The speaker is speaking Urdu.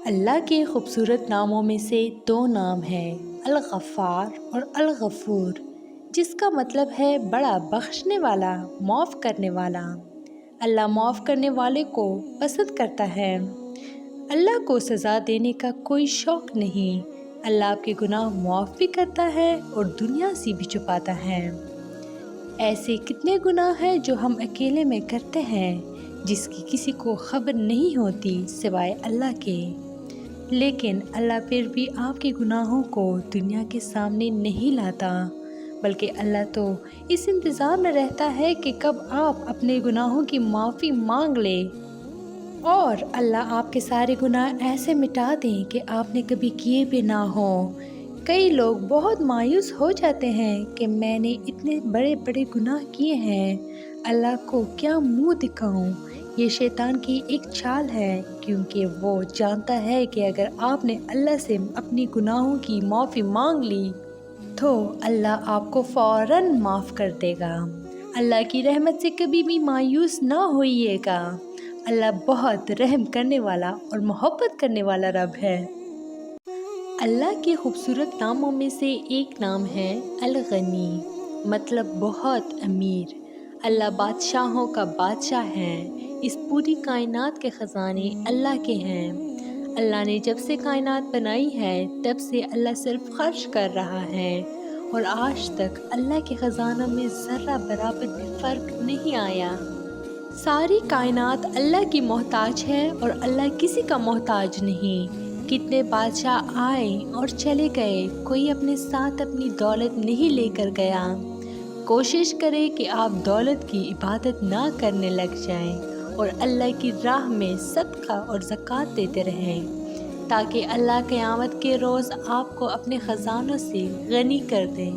اللہ کے خوبصورت ناموں میں سے دو نام ہیں، الغفار اور الغفور، جس کا مطلب ہے بڑا بخشنے والا، معاف کرنے والا۔ اللہ معاف کرنے والے کو پسند کرتا ہے۔ اللہ کو سزا دینے کا کوئی شوق نہیں۔ اللہ آپ کے گناہ معاف بھی کرتا ہے اور دنیا سے بھی چھپاتا ہے۔ ایسے کتنے گناہ ہیں جو ہم اکیلے میں کرتے ہیں، جس کی کسی کو خبر نہیں ہوتی سوائے اللہ کے، لیکن اللہ پھر بھی آپ کے گناہوں کو دنیا کے سامنے نہیں لاتا، بلکہ اللہ تو اس انتظار میں رہتا ہے کہ کب آپ اپنے گناہوں کی معافی مانگ لیں اور اللہ آپ کے سارے گناہ ایسے مٹا دیں کہ آپ نے کبھی کیے بھی نہ ہوں۔ کئی لوگ بہت مایوس ہو جاتے ہیں کہ میں نے اتنے بڑے بڑے گناہ کیے ہیں، اللہ کو کیا منہ دکھاؤں۔ یہ شیطان کی ایک چال ہے، کیونکہ وہ جانتا ہے کہ اگر آپ نے اللہ سے اپنی گناہوں کی معافی مانگ لی تو اللہ آپ کو فوراً معاف کر دے گا۔ اللہ کی رحمت سے کبھی بھی مایوس نہ ہوئیے گا۔ اللہ بہت رحم کرنے والا اور محبت کرنے والا رب ہے۔ اللہ کے خوبصورت ناموں میں سے ایک نام ہے الغنی، مطلب بہت امیر۔ اللہ بادشاہوں کا بادشاہ ہے۔ اس پوری کائنات کے خزانے اللہ کے ہیں۔ اللہ نے جب سے کائنات بنائی ہے تب سے اللہ صرف خرچ کر رہا ہے، اور آج تک اللہ کے خزانوں میں ذرہ برابر بھی فرق نہیں آیا۔ ساری کائنات اللہ کی محتاج ہے اور اللہ کسی کا محتاج نہیں۔ کتنے بادشاہ آئے اور چلے گئے، کوئی اپنے ساتھ اپنی دولت نہیں لے کر گیا۔ کوشش کریں کہ آپ دولت کی عبادت نہ کرنے لگ جائیں اور اللہ کی راہ میں صدقہ اور زکوٰۃ دیتے رہیں، تاکہ اللہ قیامت کے روز آپ کو اپنے خزانوں سے غنی کر دیں۔